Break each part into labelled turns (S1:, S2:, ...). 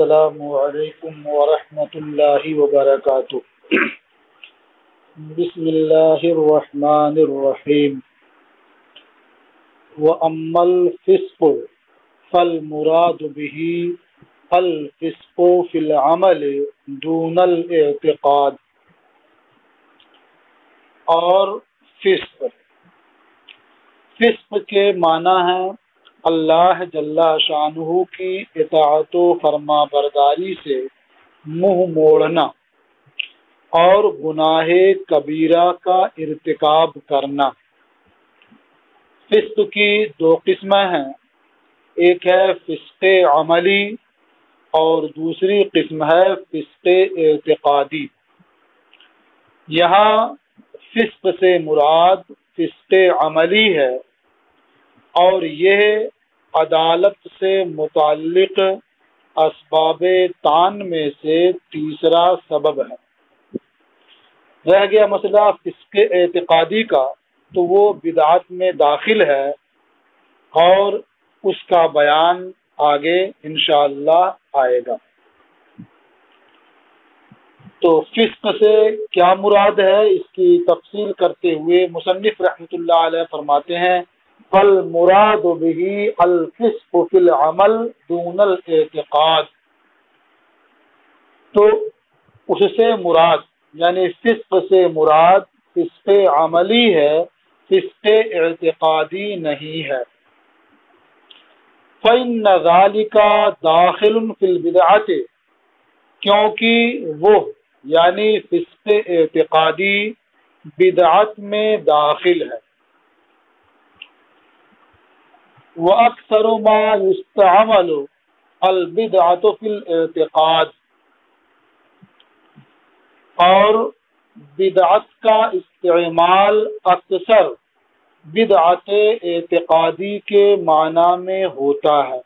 S1: السلام علیکم ورحمۃ اللہ وبرکاتہ۔ بسم اللہ الرحمن الرحیم۔ وَأَمَّا الْفِسْقُ فَالْمُرَادُ بِهِ الْفِسْقُ فِي الْعَمَلِ دُونَ الْاعْتِقَادِ۔ اور فسق کے معنی ہے اللہ جل شانہ کی اطاعت و فرما برداری سے منہ موڑنا اور گناہ کبیرہ کا ارتکاب کرنا۔ فسق کی دو قسمیں ہیں، ایک ہے فسق عملی اور دوسری قسم ہے فسق اعتقادی۔ یہاں فسق سے مراد فسق عملی ہے اور یہ عدالت سے متعلق اسباب طعن میں سے تیسرا سبب ہے۔ رہ گیا مسئلہ فسق اعتقادی کا، تو وہ بدعت میں داخل ہے اور اس کا بیان آگے انشاءاللہ آئے گا۔ تو فسق سے کیا مراد ہے، اس کی تفصیل کرتے ہوئے مصنف رحمۃ اللہ علیہ فرماتے ہیں فالمراد به الفسق فی العمل دون الاعتقاد۔ تو اس سے مراد یعنی فسق سے مراد فسق عملی ہے، فسق اعتقادی نہیں ہے۔ فإن ذلك داخل فی البدعۃ، کیونکہ وہ یعنی فسق اعتقادی بدعت میں داخل ہے۔ وَأَكْثَرُ مَا يُسْتَعْمَلُ الْبِدْعَةُ فِي الْاعْتِقَادِ، اور بدعت کا استعمال اکثر بدعت اعتقادی کے معنی میں ہوتا ہے۔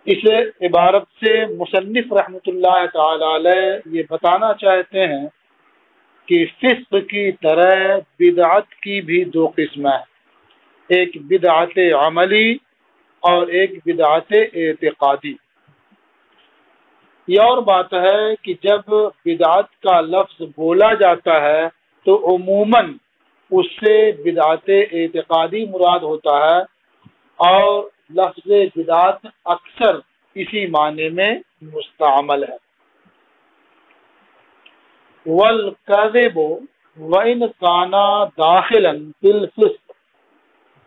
S1: اس عبارت سے مصنف رحمۃ اللہ تعالی علیہ یہ بتانا چاہتے ہیں کہ فسق کی طرح بدعت کی بھی دو قسمیں ہیں، ایک بدعت عملی اور ایک بدعت اعتقادی۔ یہ اور بات ہے کہ جب بدعت کا لفظ بولا جاتا ہے تو عموماً اس سے بدعت اعتقادی مراد ہوتا ہے، اور لفظ بدعت اکثر اسی معنی میں مستعمل ہے۔ والکذب وإن كان داخلا في الفسق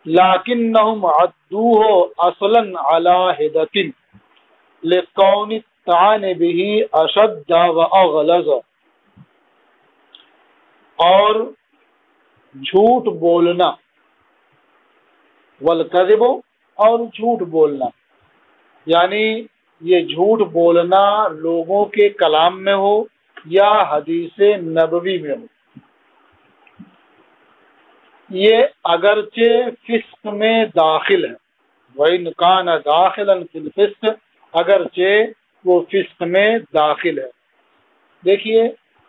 S1: لكنهم عدوه اصلا على حدة لكون الطعن به اشد واغلظ۔ اور جھوٹ بولنا، والکذب اور جھوٹ بولنا، یعنی یہ جھوٹ بولنا لوگوں کے کلام میں ہو یا حدیث نبوی میں ہو، یہ اگرچہ فسق میں داخل ہے۔ وَإِنْ كَانَ دَاخِلًا فِي الْفِسْقِ، اگرچہ وہ فسق میں داخل ہے۔ دیکھیے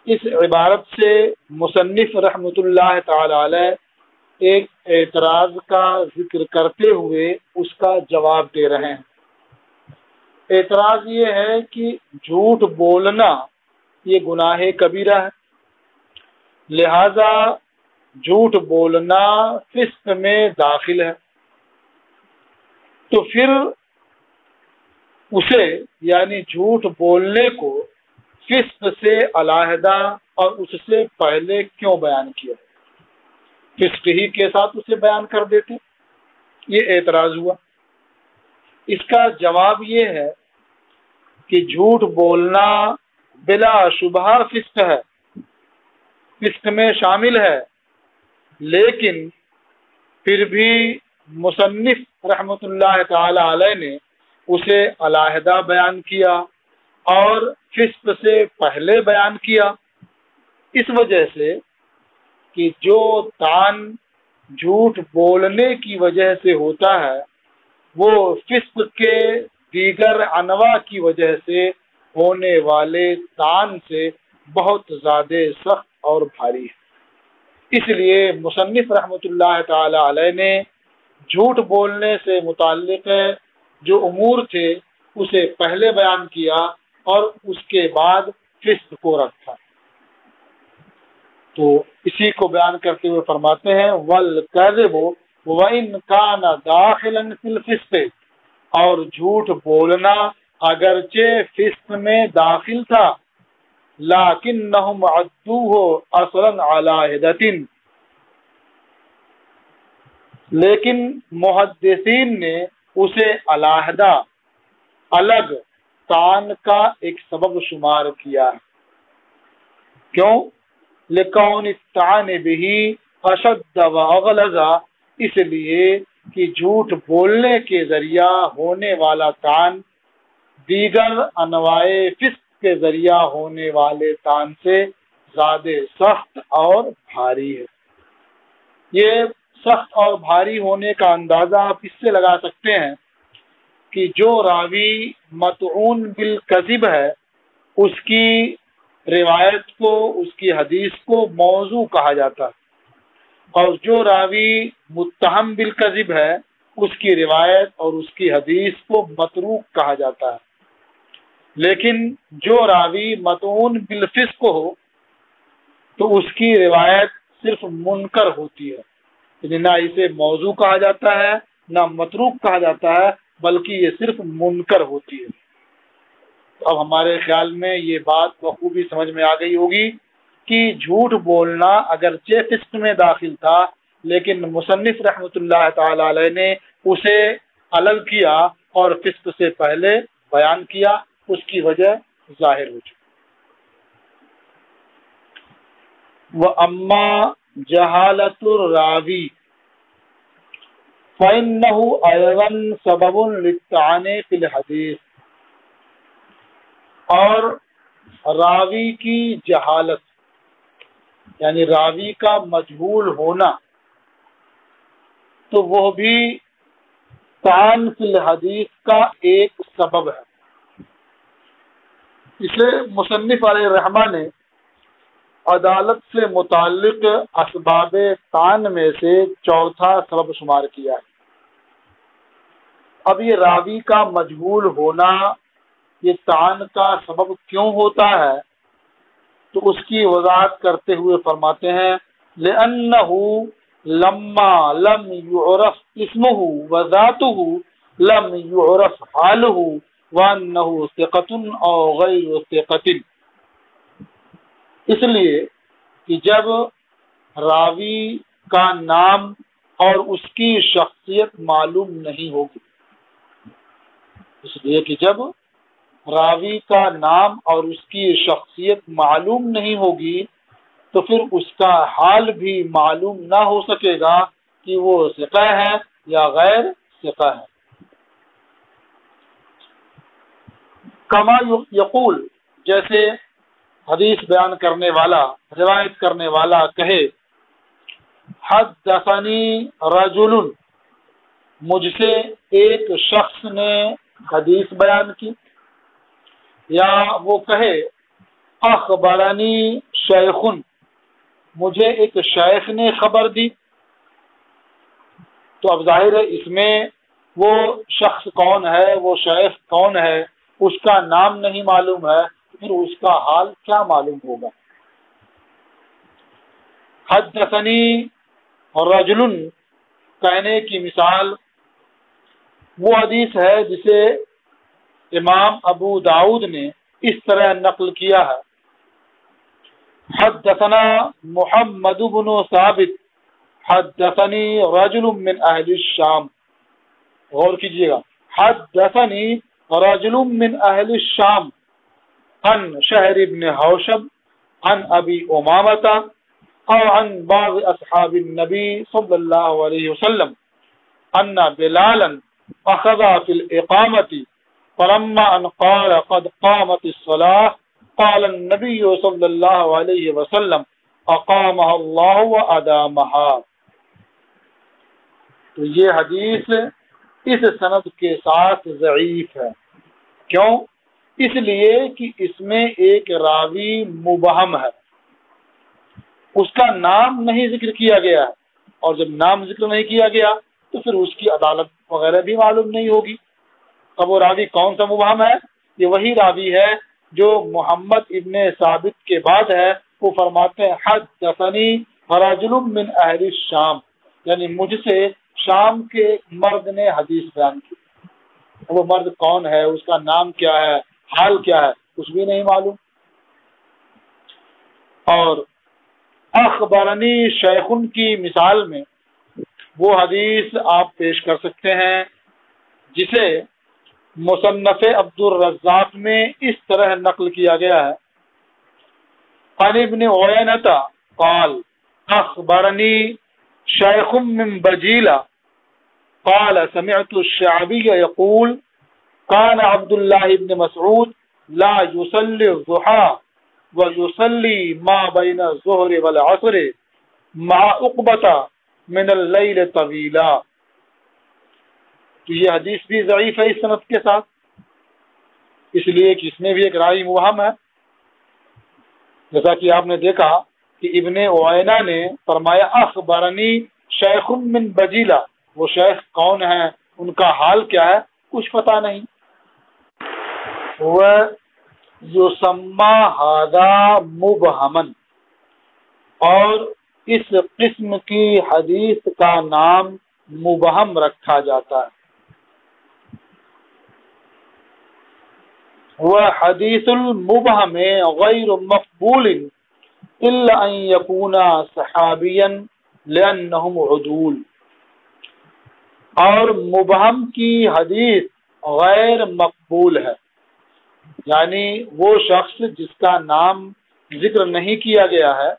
S1: اس عبارت سے مصنف رحمۃ اللہ تعالی علیہ ایک اعتراض کا ذکر کرتے ہوئے اس کا جواب دے رہے ہیں۔ اعتراض یہ ہے کہ جھوٹ بولنا یہ گناہ کبیرہ ہے، لہذا جھوٹ بولنا فسق میں داخل ہے، تو پھر اسے یعنی جھوٹ بولنے کو فسق سے علیحدہ اور اس سے پہلے کیوں بیان کیا؟ فسق ہی کے ساتھ اسے بیان کر دیتے۔ یہ اعتراض ہوا۔ اس کا جواب یہ ہے کہ جھوٹ بولنا بلا شبہ فسق ہے، فسق میں شامل ہے، لیکن پھر بھی مصنف رحمۃ اللہ تعالی علیہ نے اسے علیحدہ بیان کیا اور فسق سے پہلے بیان کیا، اس وجہ سے کہ جو طعن جھوٹ بولنے کی وجہ سے ہوتا ہے وہ فسق کے دیگر انواع کی وجہ سے ہونے والے طعن سے بہت زیادہ سخت اور بھاری ہے۔ اس لیے مصنف رحمۃ اللہ تعالی علیہ نے جھوٹ بولنے سے متعلق جو امور تھے اسے پہلے بیان کیا اور اس کے بعد فسق کو رکھا۔ تو اسی کو بیان کرتے ہوئے فرماتے ہیں وَالْكَذِبُ وَإِنْ كَانَ دَاخِلًا فِي الْفِسْقِ، اور جھوٹ بولنا اگرچہ فسق میں داخل تھا، لَكِنَّهُمْ عَدُّوهُ أَصْلًا عَلَى عِدَةٍ، لیکن محدثین نے اسے علیحدہ الگ طعن کا ایک سبب شمار کیا ہے۔ کیوں؟ لِكَوْنِ الطَّعْنِ بِهِ أَشَدَّ وَأَغْلَظَ، اس لیے کہ جھوٹ بولنے کے ذریعہ ہونے والا طعن دیگر انواع فسق کے ذریعہ ہونے والے طعن سے زیادہ سخت اور بھاری ہے۔ یہ سخت اور بھاری ہونے کا اندازہ آپ اس سے لگا سکتے ہیں کہ جو راوی مطعون بالکذب ہے، اس کی روایت کو، اس کی حدیث کو موضوع کہا جاتا ہے، اور جو راوی متہم بالکذب ہے، اس کی روایت اور اس کی حدیث کو متروک کہا جاتا ہے۔ لیکن جو راوی مطعون بالفسق ہو تو اس کی روایت صرف منکر ہوتی ہے، یعنی نہ اسے موضوع کہا جاتا ہے نہ متروک کہا جاتا ہے، بلکہ یہ صرف منکر ہوتی ہے۔ تو اب ہمارے خیال میں یہ بات بخوبی سمجھ میں آ گئی ہوگی کہ جھوٹ بولنا اگرچہ فسق میں داخل تھا، لیکن مصنف رحمۃ اللہ تعالی علیہ نے اسے الگ کیا اور فسق سے پہلے بیان کیا، اس کی وجہ ظاہر ہو چکی۔ وَأَمَّا جَهَالَةُ الرَّاوِي فَإِنَّهُ أَيْضًا سَبَبٌ لِلطَّعْنِ فِي الْحَدِيثِ، اور راوی کی جہالت یعنی راوی کا مجہول ہونا تو وہ بھی طعن فی الحدیث کا ایک سبب ہے۔ اسے مصنف علیہ الرحمہ نے عدالت سے متعلق اسباب طعن میں سے چوتھا سبب شمار کیا ہے۔ اب یہ راوی کا مجہول ہونا یہ طعن کا سبب کیوں ہوتا ہے، تو اس کی وضاحت کرتے ہوئے فرماتے ہیں لِأَنَّهُ لَمَّا لَمْ يُعْرَفْ اسْمُهُ وَذَاتُهُ لَمْ يُعْرَفْ حَالُهُ وَأَنَّهُ ثِقَةٌ أَوْ غَيْرُ ثِقَةٍ، اس لیے کہ جب راوی کا نام اور اس کی شخصیت معلوم نہیں ہوگی، اس لیے کہ جب راوی کا نام اور اس کی شخصیت معلوم نہیں ہوگی تو پھر اس کا حال بھی معلوم نہ ہو سکے گا کہ وہ ثقہ ہے یا غیر ثقہ ہے۔ کما یقول، جیسے حدیث بیان کرنے والا، روایت کرنے والا کہے حدثنی رجل، مجھ سے ایک شخص نے حدیث بیان کی، یا وہ کہے اخبرنی شیخ، مجھے ایک شیخ نے خبر دی، تو اب ظاہر ہے اس میں وہ شخص کون ہے، وہ شیخ کون ہے، اس کا نام نہیں معلوم ہے، پھر اس کا حال کیا معلوم ہوگا۔ حدثنی رجل کہنے کی مثال وہ حدیث ہے جسے امام ابو داؤد نے اس طرح نقل کیا ہے حدثنا محمد بن ثابت حدثنی رجل من اہل الشام، غور کیجئے گا، حدثنی رجل من اہل الشام عن شہر بن حوشب عن ابی امامۃ او عن بعض اصحاب النبی صلی اللہ علیہ وسلم ان بلالا اخذ فی الاقامۃ فلما ان قال قد قامت الصلاة قال النبی صلی اللہ علیہ وسلم اقامها اللہ وادامها۔ تو یہ حدیث اس سند کے ساتھ ضعیف ہے۔ کیوں؟ اس لیے کہ اس میں ایک راوی مبہم ہے، اس کا نام نہیں ذکر کیا گیا ہے، اور جب نام ذکر نہیں کیا گیا تو پھر اس کی عدالت وغیرہ بھی معلوم نہیں ہوگی۔ اب وہ راوی کون سا مبہم ہے؟ یہ وہی راوی ہے جو محمد ابن ثابت کے بعد ہے، وہ فرماتے ہیں حدثنی رجل من اہل الشام، یعنی مجھ سے شام کے ایک مرد نے حدیث بیان کی۔ وہ مرد کون ہے، اس کا نام کیا ہے، حال کیا ہے، کچھ بھی نہیں معلوم۔ اور اخبرنی شیخن کی مثال میں وہ حدیث آپ پیش کر سکتے ہیں جسے مصنف عبد الرزاق میں اس طرح نقل کیا گیا ہے، عن ابن عینۃ قال اخبرنی شیخ من بجیلہ قال سمعت الشعبی یقول كان عبد الله بن مسعود لا يصلي الضحى ويصلي ما بين الظهر والعصر مع عقبة من الليل طويلا۔ تو یہ حدیث بھی ضعیف ہے اس سند کے ساتھ، اس لیے کہ اس میں بھی ایک راوی مبہم ہے۔ جیسا کہ آپ نے دیکھا کہ ابن عینہ نے فرمایا اخبرنی شیخ من بجیلہ، وہ شیخ کون ہے، ان کا حال کیا ہے، کچھ پتہ نہیں۔ وَيُسَمَّى هَذَا مُبْهَمًا، اور اس قسم کی حدیث کا نام مبہم رکھا جاتا ہے۔ وحدیث المبہم غیر مقبول الا ان یکون صحابیا لانہم عدول، اور مبہم کی حدیث غیر مقبول ہے، یعنی وہ شخص جس کا نام ذکر نہیں کیا گیا ہے،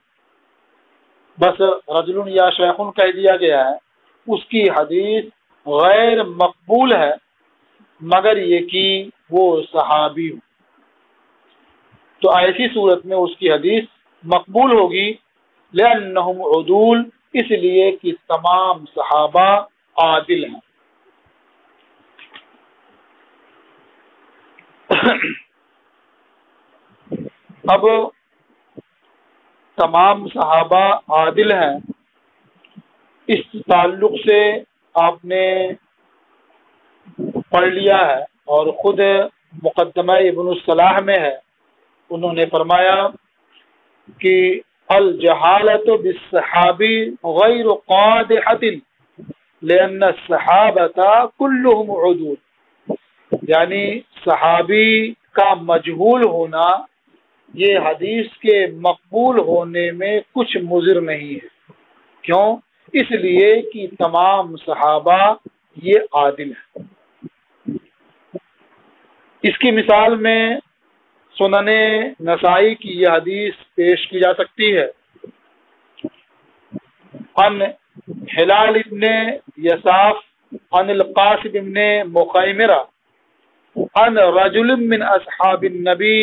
S1: بس رجل یا شیخن کہہ دیا گیا ہے، اس کی حدیث غیر مقبول ہے مگر یہ کہ وہ صحابی ہو، تو ایسی صورت میں اس کی حدیث مقبول ہوگی، لأنہم عدول، اس لیے کہ تمام صحابہ عادل ہیں۔ اب تمام صحابہ عادل ہیں، اس تعلق سے آپ نے پڑھ لیا ہے، اور خود مقدمہ ابن الصلاح میں ہے، انہوں نے فرمایا کہ الجہالۃ بالصحابی غیر قادحۃ لأن الصحابۃ کلہم عدول، یعنی صحابی کا مجہول ہونا یہ حدیث کے مقبول ہونے میں کچھ مضر نہیں ہے۔ کیوں؟ اس لیے کہ تمام صحابہ یہ عادل ہیں۔ اس کی مثال میں سنن نسائی کی یہ حدیث پیش کی جا سکتی ہے، عن ہلال ابن یساف عن القاسم ابن مخیمرہ عن رجل من اصحاب النبی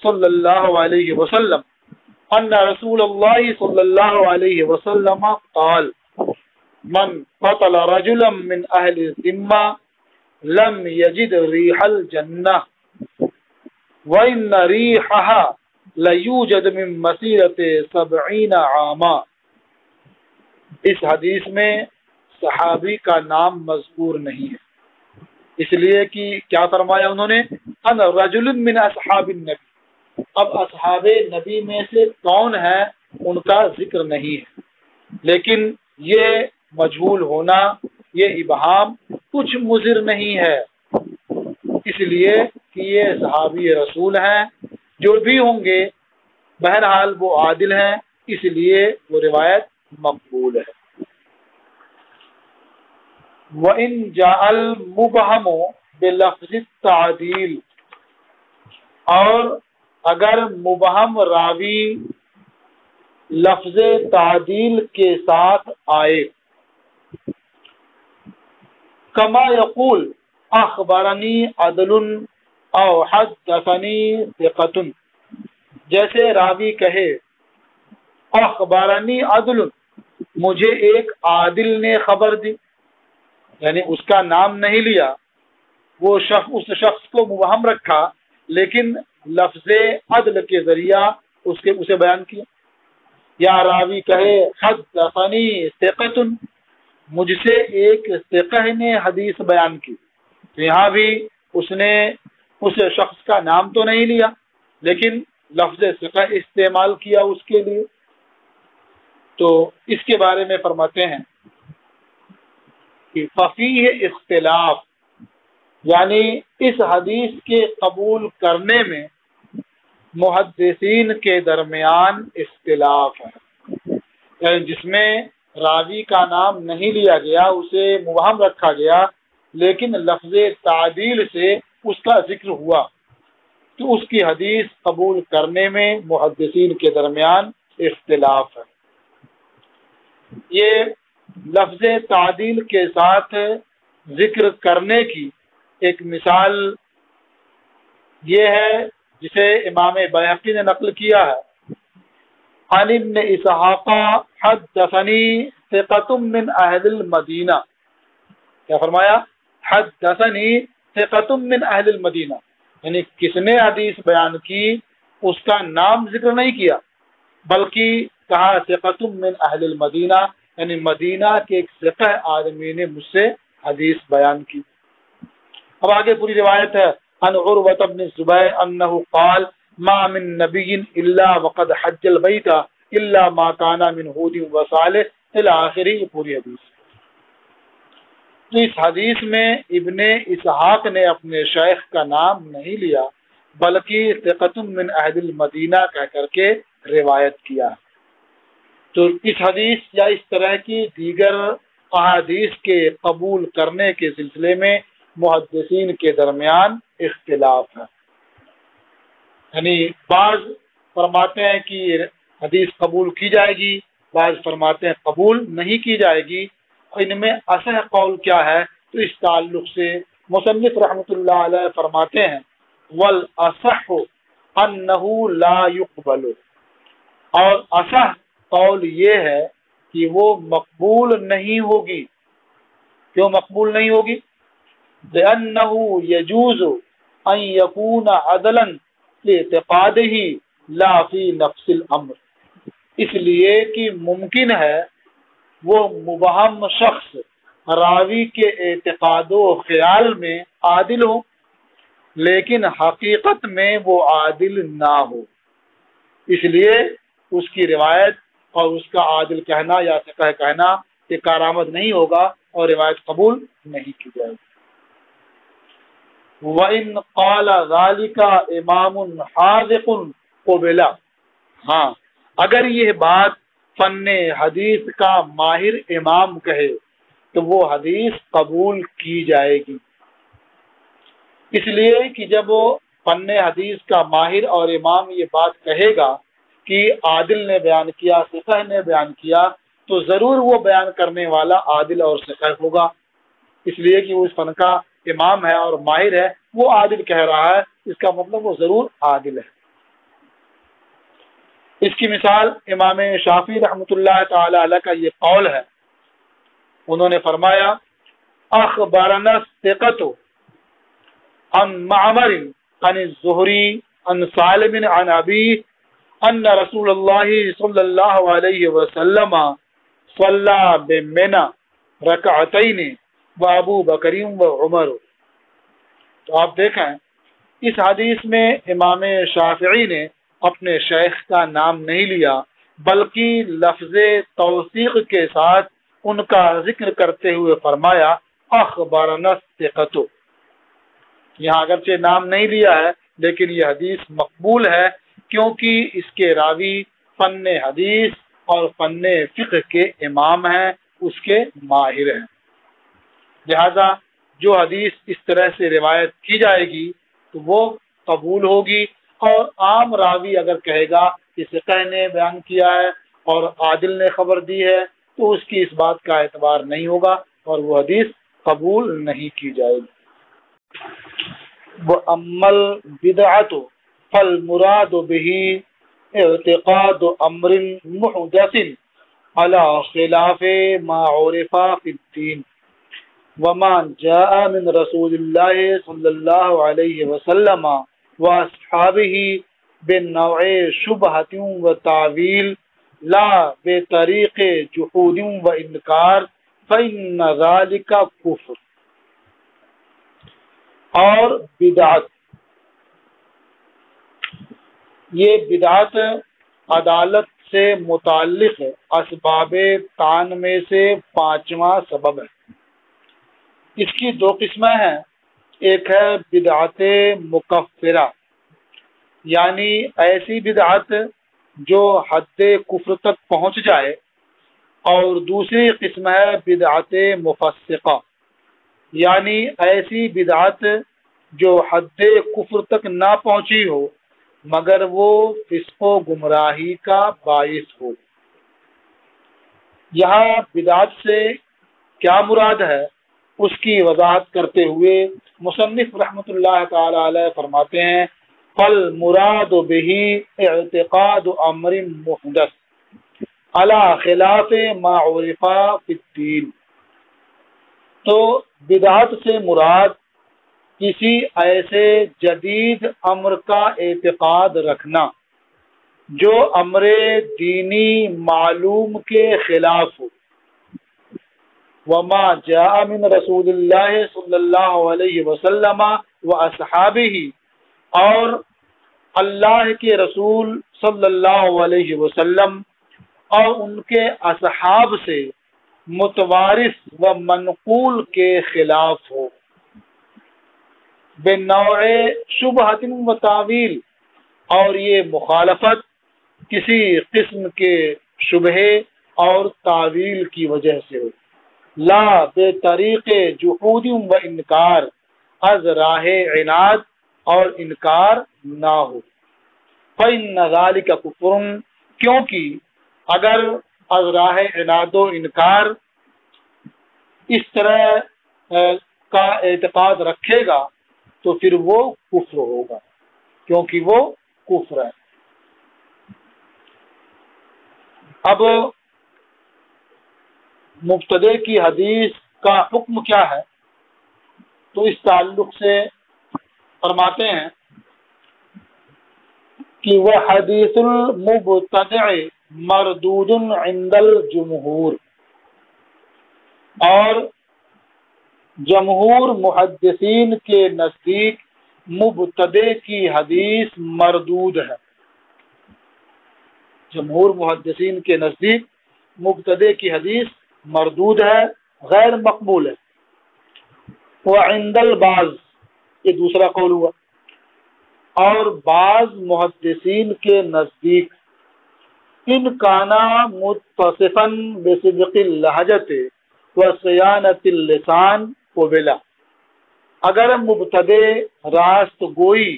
S1: صلی اللہ علیہ وسلم ان رسول اللہ صلی اللہ علیہ وسلم قال من قتل رجلا من اہل الذمہ لم یجد ریح الجنہ وان ریحہا لیوجد من مسیرت 70 عاما۔ اس حدیث میں صحابی کا نام مذکور نہیں ہے، اس لیے کہ کیا فرمایا انہوں نے، ان رجل من اصحاب النبی، اب اصحاب نبی میں سے کون ہے ان کا ذکر نہیں ہے، لیکن یہ مجہول ہونا، یہ ابہام کچھ مضر نہیں ہے، اس لیے کہ یہ صحابی رسول ہیں، جو بھی ہوں گے بہرحال وہ عادل ہیں، اس لیے وہ روایت مقبول ہے۔ وَإِن جَاءَ الْمُبْهَمُ بِلَفْظِ التَّعْدِيلِ، اور اگر مبہم راوی لفظ تعدیل کے ساتھ آئے، کما یقول اخبرنی عدل او حدثنی ثقۃ، جیسے راوی کہے اخبرنی عدل، مجھے ایک عادل نے خبر دی، یعنی اس کا نام نہیں لیا، وہ اس شخص کو مبہم رکھا لیکن لفظ عدل کے ذریعہ اسے بیان کیا، یا راوی کہے حدثنی ثقۃ، مجھ سے ایک ثقہ نے حدیث بیان کی، تو یہاں بھی اس نے اس شخص کا نام تو نہیں لیا لیکن لفظ ثقہ استعمال کیا اس کے لیے. تو اس کے بارے میں فرماتے ہیں کہ ففیہ اختلاف، یعنی اس حدیث کے قبول کرنے میں محدثین کے درمیان اختلاف ہے. یعنی جس میں راوی کا نام نہیں لیا گیا اسے مبہم رکھا گیا لیکن لفظ تعدیل سے اس کا ذکر ہوا تو اس کی حدیث قبول کرنے میں محدثین کے درمیان اختلاف ہے. یہ لفظ تعدیل کے ساتھ ذکر کرنے کی ایک مثال یہ ہے جسے امام بیہقی نے نقل کیا ہے. عن ابن اسحاق حدثنی ثقۃ من اہل المدینہ، کیا فرمایا؟ حدثنی ثقۃ من اہل المدینہ، یعنی کس نے حدیث بیان کی اس کا نام ذکر نہیں کیا بلکہ کہا ثقۃ من اہل المدینہ، یعنی مدینہ کے ایک ثقہ آدمی نے مجھ سے حدیث بیان کی. اب آگے پوری روایت ہے. عن عروۃ بن الزبیر انہ قال ما من نبی الا وقد حج البیت الا ما کان من ہود وصالح الی آخر. یہ پوری حدیث. تو اس حدیث میں ابن اسحاق نے اپنے شیخ کا نام نہیں لیا بلکہ ثقۃ من اہل المدینہ کہہ کر کے روایت کیا. تو اس حدیث یا اس طرح کی دیگر احادیث کے قبول کرنے کے سلسلے میں محدثین کے درمیان اختلاف ہے. یعنی بعض فرماتے ہیں کہ حدیث قبول کی جائے گی، بعض فرماتے ہیں قبول نہیں کی جائے گی. ان میں اصح قول کیا ہے؟ تو اس تعلق سے مصنف رحمۃ اللہ علیہ فرماتے ہیں والاصح انه لا يقبل، اور اصح قول یہ ہے کہ وہ مقبول نہیں ہوگی. کیوں مقبول نہیں ہوگی؟ لأنه يجوز ان يكون عدلا لاعتقاده لا في نفس الامر، اس لیے کہ ممکن ہے وہ مبہم شخص راوی کے اعتقاد و خیال میں عادل ہو لیکن حقیقت میں وہ عادل نہ ہو، اس لیے اس کی روایت اور اس کا عادل کہنا یا ثقہ کہنا یہ کارآمد نہیں ہوگا اور روایت قبول نہیں کی جائے گی. وَإِنْ قَالَ ذَلِكَ إِمَامٌ حَاذِقٌ قُبِلَ، ہاں اگر یہ بات فن حدیث کا ماہر امام کہے تو وہ حدیث قبول کی جائے گی. اس لیے کہ جب وہ فن حدیث کا ماہر اور امام یہ بات کہے گا کہ عادل نے بیان کیا، ثقہ نے بیان کیا، تو ضرور وہ بیان کرنے والا عادل اور ثقہ ہوگا، اس لیے کہ وہ اس فن کا امام ہے اور ماہر ہے، وہ عادل کہہ رہا ہے، اس کا مطلب وہ ضرور عادل ہے. اس کی مثال امام شافعی رحمۃ اللہ تعالی علیہ کا یہ قول ہے. انہوں نے فرمایا اخبرنا الثقۃ عن معمر عن الزہری عن سالم عن ابی ان رسول اللہ صلی اللہ علیہ وسلم صلی بمنى رکعتین وابو بکر وعمر. تو آپ دیکھیں اس حدیث میں امام شافعی نے اپنے شیخ کا نام نہیں لیا بلکہ لفظ توثیق کے ساتھ ان کا ذکر کرتے ہوئے فرمایا اخبرنا الثقۃ. یہاں اگرچہ نام نہیں لیا ہے لیکن یہ حدیث مقبول ہے کیونکہ اس کے راوی فن حدیث اور فن فقہ کے امام ہیں، اس کے ماہر ہیں. لہذا جو حدیث اس طرح سے روایت کی جائے گی تو وہ قبول ہوگی، اور عام راوی اگر کہے گا کہ ثقہ نے بیان کیا ہے اور عادل نے خبر دی ہے تو اس کی اس بات کا اعتبار نہیں ہوگا اور وہ حدیث قبول نہیں کی جائے گی. وَأَمَّا الْبِدْعَةُ فَالْمُرَادُ بِهِ اعْتِقَادُ أَمْرٍ مُحْدَثٍ عَلَى خِلَافِ مَا عُرِفَ فِي الدِّينِ وَمَا جَاءَ مِنْ رَسُولِ اللَّهِ صَلَّى اللَّهُ عَلَيْهِ وَسَلَّمَ وَأَصْحَابِهِ بِالنَّوْعِ شُبْهَةٍ وَتَعْوِيلٍ لَا بِطَرِيقِ جُحُودٍ وَإِنْكَارٍ فَإِنَّ ذَلِكَ كُفْرٌ. اور بدعت، یہ بدعت عدالت سے متعلق اسباب طعن میں سے 5واں سبب ہے۔ اس کی 2 قسمیں ہیں، ایک ہے بدعت مکفرہ، یعنی ایسی بدعت جو حد کفر تک پہنچ جائے، اور دوسری قسم ہے بدعت مفسقہ، یعنی ایسی بدعت جو حد کفر تک نہ پہنچی ہو مگر وہ فسق و گمراہی کا باعث ہو۔ یہاں بدعت سے کیا مراد ہے اس کی وضاحت کرتے ہوئے مصنف رحمۃ اللہ تعالی علیہ فرماتے ہیں فالمراد به اعتقاد امر محدث علی خلاف ما عرف فی الدین، تو بدعت سے مراد کسی ایسے جدید امر کا اعتقاد رکھنا جو امر دینی معلوم کے خلاف ہو، وما جاء من رسول اللہ صلی اللہ علیہ وسلم و اصحابہ، اور اللہ کے رسول صلی اللہ علیہ وسلم اور ان کے اصحاب سے متوارث و منقول کے خلاف ہو، بنوع شبہۃ و تعویل، اور یہ مخالفت کسی قسم کے شبہے اور تعویل کی وجہ سے ہو، لا بے طریق جحود و انکار، از راہ عناد اور انکار نہ ہو، فإن ذلک کفر، کیونکہ اگر از راہ عناد و انکار اس طرح کا اعتقاد رکھے گا تو پھر وہ کفر ہوگا، کیونکہ وہ کفر ہے۔ اب مبتدع کی حدیث کا حکم کیا ہے، تو اس تعلق سے فرماتے ہیں کہ وہ حدیث المبتدع مردود عند الجمہور، اور جمہور محدثین کے نزدیک مبتدع کی حدیث مردود ہے، جمہور محدثین کے نزدیک مبتدع کی حدیث مردود ہے، غیر مقبول ہے۔ وعند البعض، یہ دوسرا قول ہوا، اور بعض محدثین کے نزدیک ان کانا متصفا بصدق اللہجۃ وصیانۃ اللسان قبلا، اگر مبتدع راست گوئی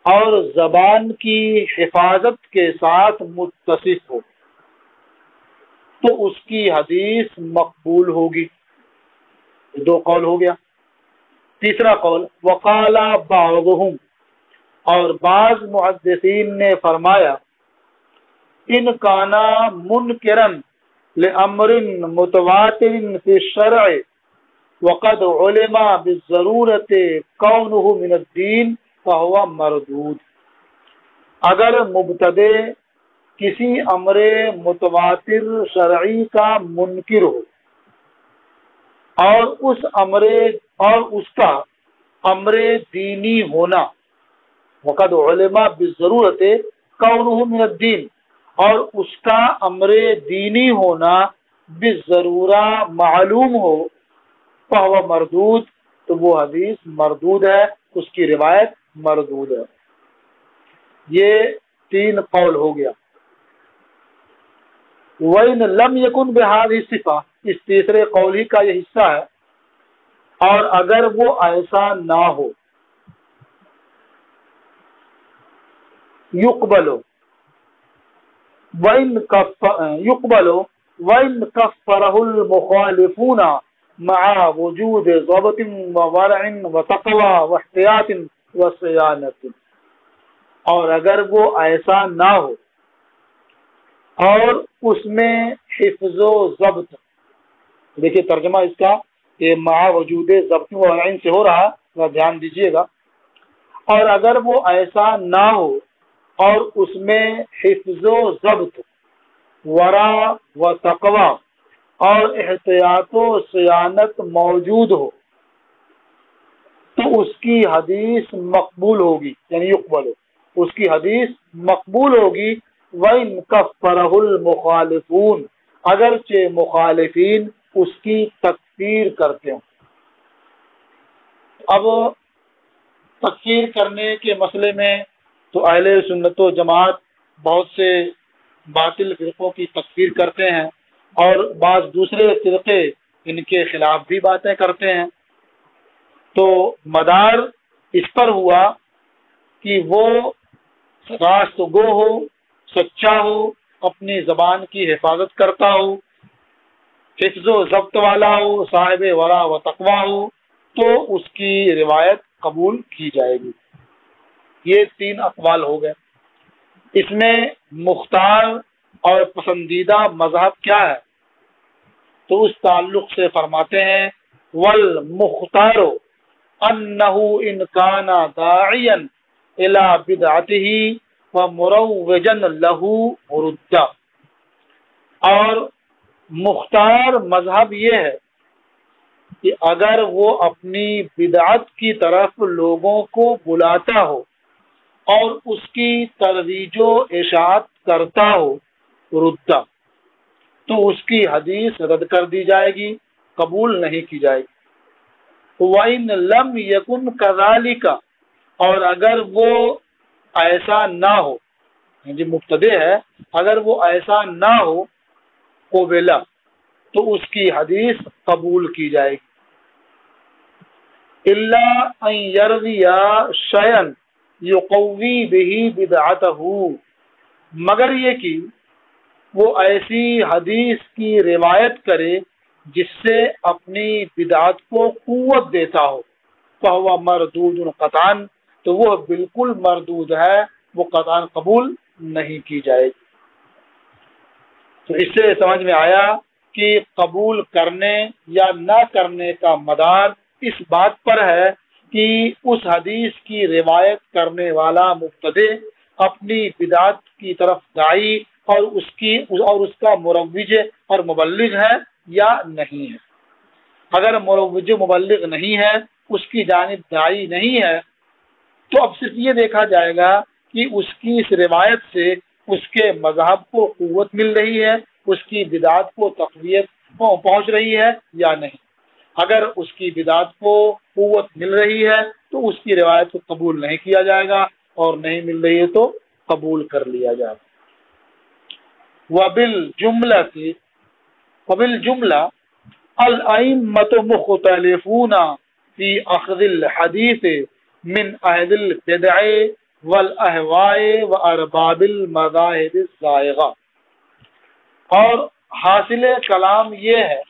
S1: اور زبان کی حفاظت کے ساتھ متصف ہو تو اس کی حدیث مقبول ہوگی۔ 2 قول ہو گیا۔ تیسرا قول، وقال بعضهم، اور بعض محدثین نے فرمایا ان کانا منکرا لامر متواتر فی الشرع وقد علم بالضرورت کونه من الدین فهو مردود، اگر مبتدع کسی امر متواتر شرعی کا منکر ہو اور اس کا امر دینی ہونا، وقد علم بالضرورت کونه من الدین، اور اس کا امر دینی ہونا بالضرورہ معلوم ہو، فهو مردود، تو وہ حدیث مردود ہے، اس کی روایت مردود ہے۔ یہ 3 قول ہو گیا۔ وَإِنْ لَمْ يَكُنْ بِهَذِهِ الصِّفَةِ، اس تیسرے قول ہی کا یہ حصہ ہے، اور اگر وہ ایسا نہ ہو، وَإِنْ كَفَّرَهُ الْمُخَالِفُونَ مع وجود ضبط وورع وتقوى واحتیاط وصیانت، اور اگر وہ ایسا نہ ہو اور اس میں حفظ و ضبط، دیکھیے ترجمہ اس کا یہ مع وجود ضبط و ورع سے ہو رہا ہے، دھیان دیجیے گا، اور اگر وہ ایسا نہ ہو اور اس میں حفظ و ضبط، ورع و تقوی اور احتیاط و صیانت موجود ہو تو اس کی حدیث مقبول ہوگی، یعنی یقبل ہو، اس کی حدیث مقبول ہوگی۔ وَإِن كَفَّرَهُ الْمُخَالِفُونَ، اگرچہ مخالفین اس کی تکفیر کرتے ہوں۔ اب تکفیر کرنے کے مسئلے میں تو اہل سنت و جماعت بہت سے باطل فرقوں کی تکفیر کرتے ہیں، اور بعض دوسرے فرقے ان کے خلاف بھی باتیں کرتے ہیں۔ تو مدار اس پر ہوا کہ وہ راست گو ہو، سچا ہو، اپنی زبان کی حفاظت کرتا ہو، حفظ و ضبط والا ہو، صاحب ورع و تقوی ہو، تو اس کی روایت قبول کی جائے گی۔ یہ 3 اقوال ہو گئے۔ اس میں مختار اور پسندیدہ مذہب کیا ہے؟ تو اس تعلق سے فرماتے ہیں والمختار انہ ان کان داعیا الی بدعتہ ومروجا لہ مردا، اور مختار مذہب یہ ہے کہ اگر وہ اپنی بدعت کی طرف لوگوں کو بلاتا ہو اور اس کی ترویج و اشاعت کرتا ہو ردا، تو اس کی حدیث رد کر دی جائے گی، قبول نہیں کی جائے گی۔ وَإِن لَمْ يَكُنْ كَذَلِكَ، اور اگر وہ ایسا نہ ہو، جو مبتدع ہے اگر وہ ایسا نہ ہو، قبلا، تو اس کی حدیث قبول کی جائے گی۔ الا ان یروی شیئا یقوی بہ بدعتہ، مگر یہ کہ وہ ایسی حدیث کی روایت کرے جس سے اپنی بدعت کو قوت دیتا ہو، فہو مردود قطعا، تو وہ بالکل مردود ہے، وہ قطعا قبول نہیں کی جائے گی۔ تو اس سے سمجھ میں آیا کہ قبول کرنے یا نہ کرنے کا مدار اس بات پر ہے کہ اس حدیث کی روایت کرنے والا مبتدع اپنی بدعت کی طرف داعی اور اس کا مروج اور مبلغ ہے یا نہیں ہے۔ اگر مروج مبلغ نہیں ہے، اس کی جانب داعی نہیں ہے، تو اب صرف یہ دیکھا جائے گا کہ اس کی اس روایت سے اس کے مذہب کو قوت مل رہی ہے، اس کی بدعت کو تقویت پہنچ رہی ہے یا نہیں۔ اگر اس کی بدعت کو قوت مل رہی ہے تو اس کی روایت کو قبول نہیں کیا جائے گا، اور نہیں مل رہی ہے تو قبول کر لیا جائے گا۔ وبالجملہ الائمۃ مختلفون فی اخذ الحدیث من اہل البدع والاہواء وارباب المذاہب الزائغہ، اور حاصل کلام یہ ہے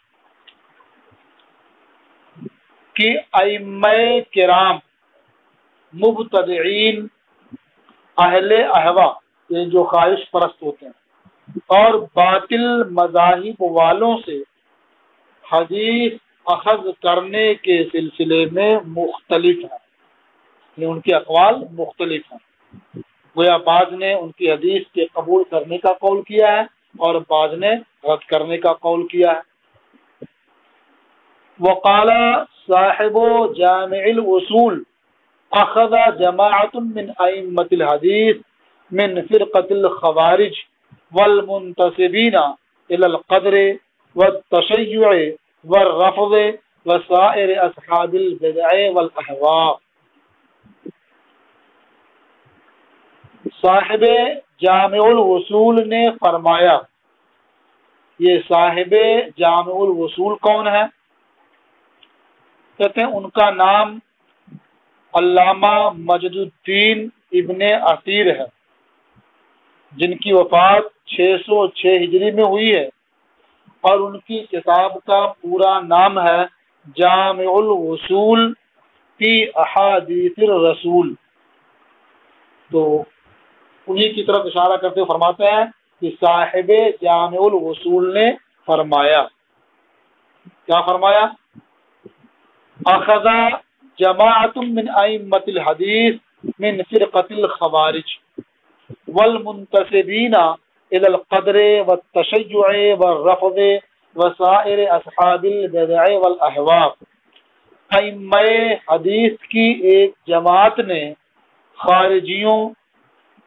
S1: کہ ائمہ کرام، مبتدعین، اہل اہوا، یہ جو خواہش پرست ہوتے ہیں، اور باطل مذاہب والوں سے حدیث اخذ کرنے کے سلسلے میں مختلف ہیں، یعنی ان کے اقوال مختلف ہیں۔ گویا بعض نے ان کی حدیث کے قبول کرنے کا قول کیا ہے اور بعض نے رد کرنے کا قول کیا ہے۔ وقال صاحب جامع الاصول اخذ جماعت من ائمۃ الحدیث من فرقۃ الخوارج والمنتسبین الى القدر والتشیع والرفض وسائر اصحاب البدع والاہواء۔ صاحب جامع الوصول نے فرمایا، یہ صاحب جامع الوصول کون ہے؟ کہتے ہیں ان کا نام علامہ مجد الدین ابن عطیر ہے، جن کی وفات 606 ہجری میں ہوئی ہے، اور ان کی کتاب کا پورا نام ہے جامع الوصول فی احادیث الرسول۔ تو انہی کی طرف اشارہ کرتے ہوئے فرماتے ہیں کہ صاحب جامع الوصول نے فرمایا، کیا فرمایا؟ اخذ جماعت من ائمۃ الحدیث من فرقۃ الخوارج والمنتسبین الى القدر والتشیع والرفض وسائر اصحاب البدع والاہواء۔ ائمہ حدیث کی ایک جماعت نے خارجیوں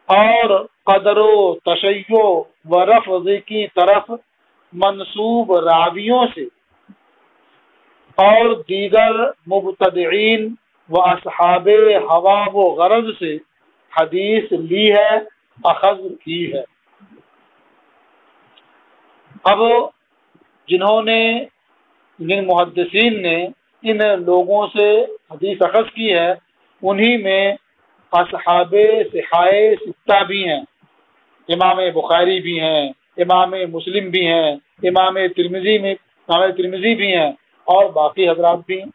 S1: اور قدر و تشیع و رفض کی طرف منسوب راویوں سے اور دیگر مبتدعین و اصحاب ہوا و غرض سے حدیث لی ہے، اخذ کی ہے۔ اب جن محدثین نے ان لوگوں سے حدیث اخذ کی ہے، انہی میں اصحاب صحائح ستہ بھی ہیں، امام بخاری بھی ہیں، امام مسلم بھی ہیں، امام ترمذی بھی ہیں، اور باقی حضرات بھی ہیں۔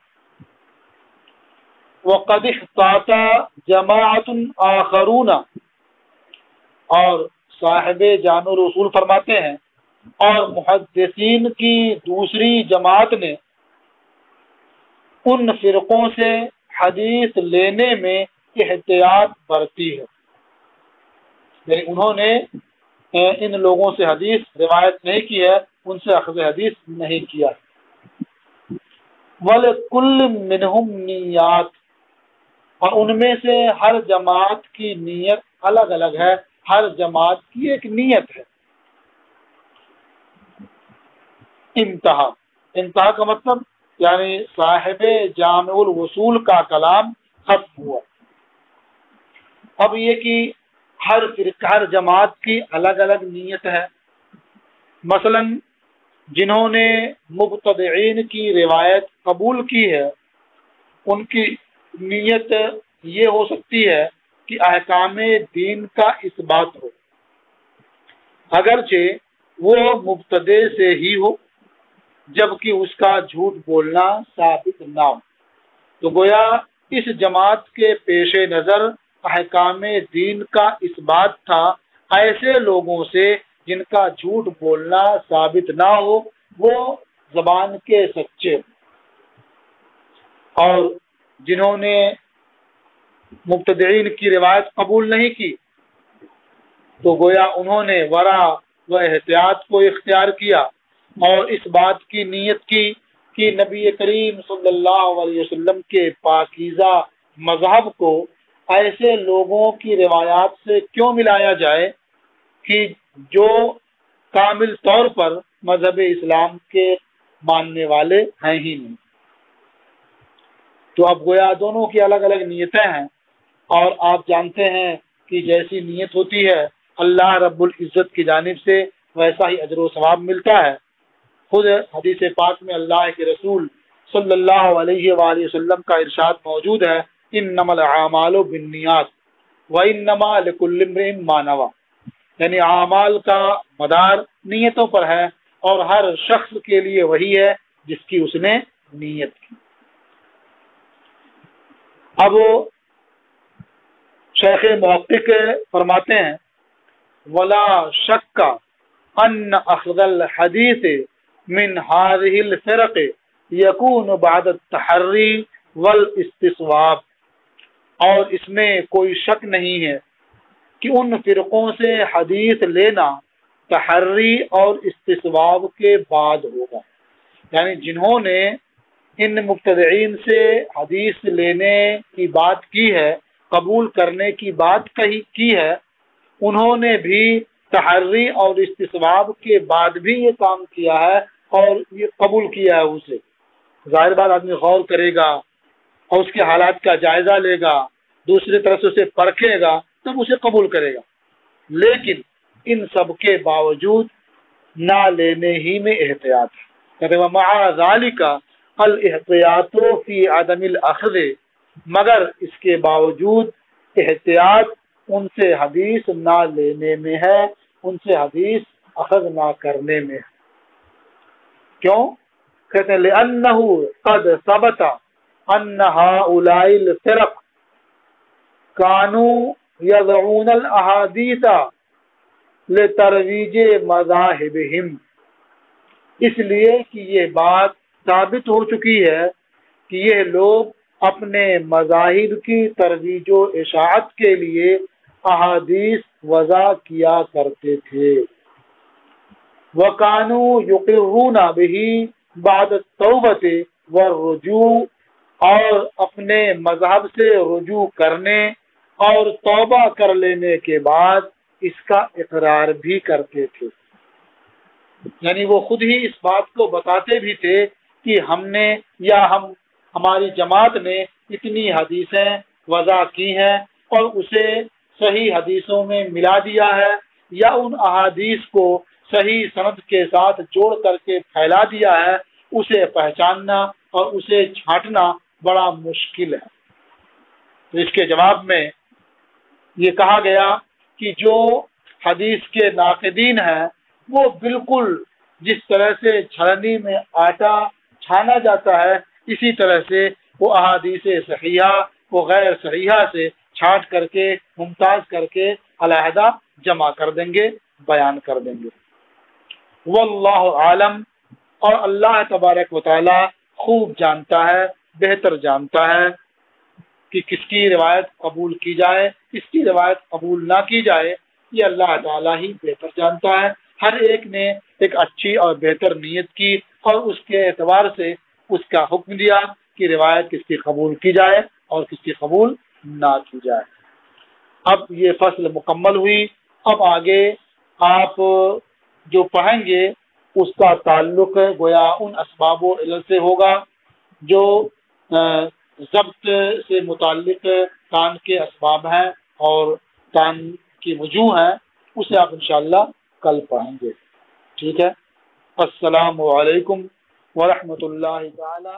S1: وقد احتاط جماعت آخرون، اور صاحب جامع الاصول فرماتے ہیں اور محدثین کی دوسری جماعت نے ان فرقوں سے حدیث لینے میں احتیاط برتی ہے، یعنی انہوں نے ان لوگوں سے حدیث روایت نہیں کی ہے، ان سے اخذ حدیث نہیں کیا۔ وَلِكُلٍّ مِّنْهُمْ نِيَّاتٌ، اور ان میں سے ہر جماعت کی نیت الگ الگ ہے، ہر جماعت کی ایک نیت ہے۔ انتہا کا مطلب یعنی صاحب جامع الوصول کا کلام ختم ہوا۔ اب یہ کہ ہر جماعت کی الگ الگ نیت ہے۔ مثلا جنہوں نے مبتدعین کی روایت قبول کی ہے، ان کی نیت یہ ہو سکتی ہے کہ احکام دین کا اثبات ہو، اگرچہ وہ مبتدع سے ہی ہو، جبکہ اس کا جھوٹ بولنا ثابت نہ ہو۔ تو گویا اس جماعت کے پیش نظر احکام دین کا اثبات تھا ایسے لوگوں سے جن کا جھوٹ بولنا ثابت نہ ہو، وہ زبان کے سچے، اور جنہوں نے مبتدعین کی روایت قبول نہیں کی تو گویا انہوں نے ورع و احتیاط کو اختیار کیا اور اس بات کی نیت کی کہ نبی کریم صلی اللہ علیہ وسلم کے پاکیزہ مذہب کو ایسے لوگوں کی روایات سے کیوں ملایا جائے کہ جو کامل طور پر مذہب اسلام کے ماننے والے ہیں ہی نہیں۔ تو اب گویا دونوں کی الگ الگ نیتیں ہیں، اور آپ جانتے ہیں کہ جیسی نیت ہوتی ہے اللہ رب العزت کی جانب سے ویسا ہی اجر و ثواب ملتا ہے۔ خود حدیث پاک میں اللہ کے رسول صلی اللہ علیہ وآلہ وسلم کا ارشاد موجود ہے، انما الاعمال بالنیات وانما لکل امرئ ما نوى، یعنی اعمال کا مدار نیتوں پر ہے اور ہر شخص کے لیے وہی ہے جس کی اس نے نیت کی۔ اب شیخ محقق فرماتے ہیں ولا شک ان اخذ الحدیث من هذه الفرق یکون بعد التحری والاستصواب، اور اس میں کوئی شک نہیں ہے کہ ان فرقوں سے حدیث لینا تحری اور استصواب کے بعد ہوگا، یعنی جنہوں نے ان مبتدعین سے حدیث لینے کی بات کی ہے، قبول کرنے کی بات کی ہے، انہوں نے بھی تحری اور استصواب کے بعد بھی یہ کام کیا ہے اور یہ قبول کیا ہے اسے۔ ظاہر بات آدمی غور کرے گا اور اس کے حالات کا جائزہ لے گا، دوسری طرف سے اسے پرکھے گا، تب اسے قبول کرے گا، لیکن ان سب کے باوجود نہ لینے ہی میں احتیاط ہے۔ کہتے ہیں مع ذالک الاحتیاط فی عدم الاخذ، مگر اس کے باوجود احتیاط ان سے حدیث نہ لینے میں ہے، ان سے حدیث اخذ نہ کرنے میں ہے۔ کیوں؟ کہتے ہیں لأنہ قد ثبت ان ہؤلاء الفرق كانوا يضعون الاحاديث لترویج مذاہبہم، اس لیے کہ یہ بات ثابت ہو چکی ہے کہ یہ لوگ اپنے مذاہب کی ترویج و اشاعت کے لیے احادیث وضع کیا کرتے تھے۔ وَكَانُوا يُقِرُّونَ بِهِ بَعْدَ التَّوْبَةِ وَالرُّجُوعِ اور اپنے مذہب سے رجوع کرنے اور توبہ کر لینے کے بعد اس کا اقرار بھی کرتے تھے. یعنی وہ خود ہی اس بات کو بتاتے بھی تھے کہ ہم نے یا ہماری جماعت نے اتنی حدیثیں وضع کی ہیں اور اسے صحیح حدیثوں میں ملا دیا ہے، یا ان احادیث کو صحیح سند کے ساتھ جوڑ کر کے پھیلا دیا ہے. اسے پہچاننا اور اسے چھانٹنا بڑا مشکل ہے. تو اس کے جواب میں یہ کہا گیا کہ جو حدیث کے ناقدین ہیں وہ بالکل جس طرح سے چھلنی میں آٹا چھانا جاتا ہے اسی طرح سے وہ احادیث صحیحہ وہ غیر صحیحہ سے چھانٹ کر کے ممتاز کر کے علیحدہ جمع کر دیں گے، بیان کر دیں گے. واللہ عالم، اور اللہ تبارک و تعالی خوب جانتا ہے، بہتر جانتا ہے کہ کس کی روایت قبول کی جائے، کس کی روایت قبول نہ کی جائے. یہ اللہ تعالیٰ ہی بہتر جانتا ہے. ہر ایک نے ایک اچھی اور بہتر نیت کی اور اس کے اعتبار سے اس کا حکم دیا کہ روایت کس کی قبول کی جائے اور کس کی قبول نہ کی جائے. اب یہ فصل مکمل ہوئی. اب آگے آپ جو پڑھیں گے اس کا تعلق گویا ان اسباب و علل سے ہوگا جو ضبط سے متعلق کان کے اسباب ہیں اور کان کی وجوہ ہیں. اسے آپ انشاءاللہ کل پڑھیں گے. ٹھیک ہے. السلام علیکم ورحمۃ اللہ تعالی